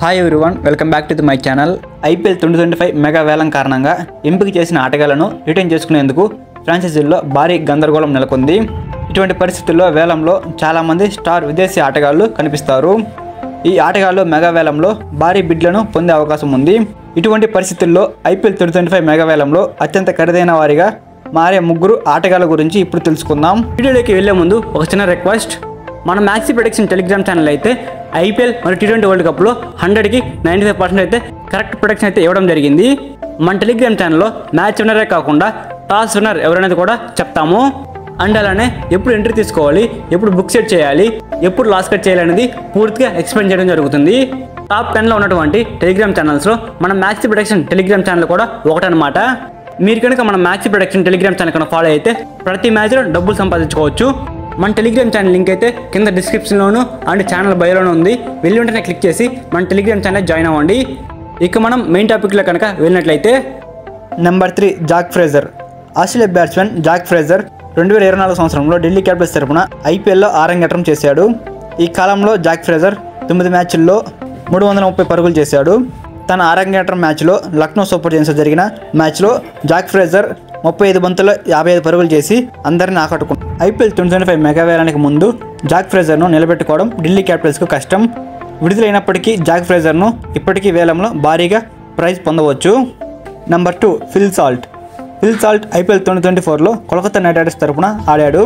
Hi everyone, welcome back to my channel. IPL 2025 mega వేలం కారణంగా ఎంపిక చేసిన ఆటగాళ్లను రిటైన్ చేసుకునేందుకు ఫ్రాంచైజీల్లో భారీ గందరగోళం నెలకొంది. ఇటువంటి పరిస్థితుల్లో వేలంలో చాలామంది స్టార్ విదేశీ ఆటగాళ్లు కనిపిస్తారు. ఈ ఆటగాళ్లు మెగా వేలంలో భారీ బిడ్లను పొందే అవకాశం ఉంది. ఇటువంటి పరిస్థితుల్లో ఐపీఎల్ 2025 మెగా వేలంలో అత్యంత ఖరీదైన వారిగా మారే ముగ్గురు ఆటగాళ్ల గురించి ఇప్పుడు తెలుసుకుందాం. వీడియోలోకి వెళ్లే ముందు ఒక చిన్న రిక్వెస్ట్, మన మ్యాక్సీ ప్రొడక్షన్ టెలిగ్రామ్ ఛానల్ అయితే ఐపీఎల్ మరియు T20 వరల్డ్ కప్లో 100కి 95% అయితే కరెక్ట్ ప్రొడక్షన్ అయితే ఇవ్వడం జరిగింది. మన టెలిగ్రామ్ ఛానల్లో మ్యాచ్ విన్నరే కాకుండా టాస్ విన్నర్ ఎవరనేది కూడా చెప్తాము. అండ్ అలానే ఎప్పుడు ఎంట్రీ తీసుకోవాలి, ఎప్పుడు బుక్ సెట్ చేయాలి, ఎప్పుడు లాస్ కట్ చేయాలి అనేది పూర్తిగా ఎక్స్ప్లెయిన్ చేయడం జరుగుతుంది. టాప్ 10లో ఉన్నటువంటి టెలిగ్రామ్ ఛానల్స్లో మన మ్యాక్సీ ప్రొడక్షన్ టెలిగ్రామ్ ఛానల్ కూడా ఒకటనమాట. మీరు కనుక మన మ్యాక్సీ ప్రొడక్షన్ టెలిగ్రామ్ ఛానల్ కనుక ఫాలో అయితే ప్రతి మ్యాచ్లో డబ్బులు సంపాదించుకోవచ్చు. మన టెలిగ్రామ్ ఛానల్ లింక్ అయితే కింద డిస్క్రిప్షన్లోను అండ్ ఛానల్ బయోలోనూ ఉంది. వెళ్ళి వెంటనే క్లిక్ చేసి మన టెలిగ్రామ్ ఛానల్ జాయిన్ అవ్వండి. ఇక మనం మెయిన్ టాపిక్లో కనుక వెళ్ళినట్లయితే, number 3 Jack Fraser. Australia batsmen Jack Fraser 2024 సంవత్సరంలో ఢిల్లీ క్యాపిటల్స్ తరపున ఐపీఎల్లో ఆరంగేట్రం చేశాడు. ఈ కాలంలో జాక్ ఫ్రేజర్ 9 మ్యాచ్ల్లో 330 పరుగులు చేశాడు. తన ఆరంగేట్రం మ్యాచ్లో లక్నో సూపర్ జైంట్స్తో జరిగిన మ్యాచ్లో జాక్ ఫ్రేజర్ 35 బంతుల్లో 55 పరుగులు చేసి అందరిని ఆకట్టుకున్నాడు. ఐపీఎల్ 2025 మెగా వేలానికి ముందు జాక్ ఫ్రేజర్ను నిలబెట్టుకోవడం ఢిల్లీ క్యాపిటల్స్కు కష్టం. విడుదలైనప్పటికీ జాక్ ఫ్రేజర్ను ఇప్పటికీ వేలంలో భారీగా ప్రైజ్ పొందవచ్చు. Number 2 Phil Salt. Phil Salt IPL 2024లో కోల్కతా నైట్ రైడర్స్ తరపున ఆడాడు.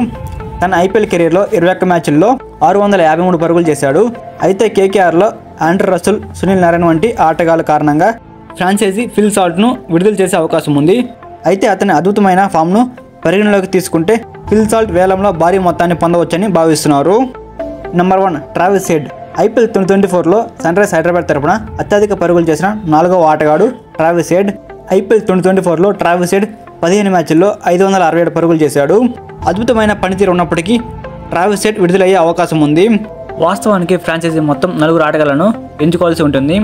తన ఐపీఎల్ కెరీర్లో 21 మ్యాచ్ల్లో 653 పరుగులు చేశాడు. అయితే కేకేఆర్లో ఆండ్రే రసెల్, సునీల్ నారాయణ వంటి ఆటగాళ్ల కారణంగా ఫ్రాంచైజీ ఫిల్ సాల్ట్ను విడుదల చేసే అవకాశం ఉంది. అయితే అతని అద్భుతమైన ఫామ్ను పరిగణలోకి తీసుకుంటే ఫిల్ సాల్ట్ వేలంలో భారీ మొత్తాన్ని పొందవచ్చని భావిస్తున్నారు. Number 1 Travis Head. ఐపీఎల్ 2024లో సన్ రైజర్స్ హైదరాబాద్ తరపున అత్యధిక పరుగులు చేసిన 4వ ఆటగాడు ట్రావిస్ హెడ్. ఐపీఎల్ 2024లో ట్రావిస్ హెడ్ 15 మ్యాచ్ల్లో 567 పరుగులు చేశాడు. అద్భుతమైన పనితీరు ఉన్నప్పటికీ ట్రావిస్ హెడ్ విడుదలయ్యే అవకాశం ఉంది. వాస్తవానికి ఫ్రాంచైజీ మొత్తం 4 ఆటగాళ్లను ఎంచుకోవాల్సి ఉంటుంది.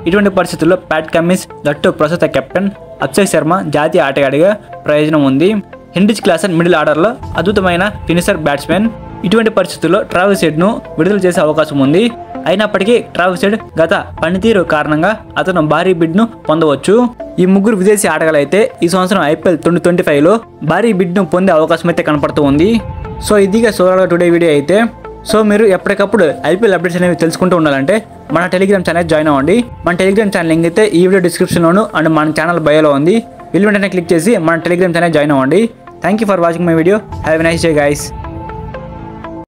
ఇటువంటి పరిస్థితుల్లో ప్యాట్ కమిన్స్, దట్టు ప్రస్తుత కెప్టెన్ అక్షయ్ శర్మ జాతీయ ఆటగాడిగా ప్రయోజనం ఉంది. హెన్రిచ్ క్లాసన్ మిడిల్ ఆర్డర్లో అద్భుతమైన ఫినిషర్ బ్యాట్స్మెన్. ఇటువంటి పరిస్థితుల్లో ట్రావిస్ హెడ్ను విడుదల చేసే అవకాశం ఉంది. అయినప్పటికీ ట్రావిస్ హెడ్ గత పనితీరు కారణంగా అతను భారీ బిడ్ను పొందవచ్చు. ఈ ముగ్గురు విదేశీ ఆటగాళ్ళు అయితే ఈ సంవత్సరం ఐపీఎల్ 2025లో భారీ బిడ్ను పొందే అవకాశం అయితే కనపడుతూ ఉంది. సో ఇదిగా సోలాగా టుడే వీడియో అయితే. సో మీరు ఎప్పటికప్పుడు ఐపీఎల్ అప్డేట్స్ అనేవి తెలుసుకుంటూ ఉండాలంటే మన టెలిగ్రామ్ ఛానల్ జాయిన్ అవ్వండి. మన టెలిగ్రామ్ ఛానల్ లింక్ అయితే ఈ వీడియో డిస్క్రిప్షన్లోను అండ్ మన ఛానల్ బయోలో ఉంది. వెళ్ళి వెంటనే క్లిక్ చేసి మన టెలిగ్రామ్ ఛానల్ జాయిన్ అవ్వండి. Thank you for watching my video. Have a nice day guys.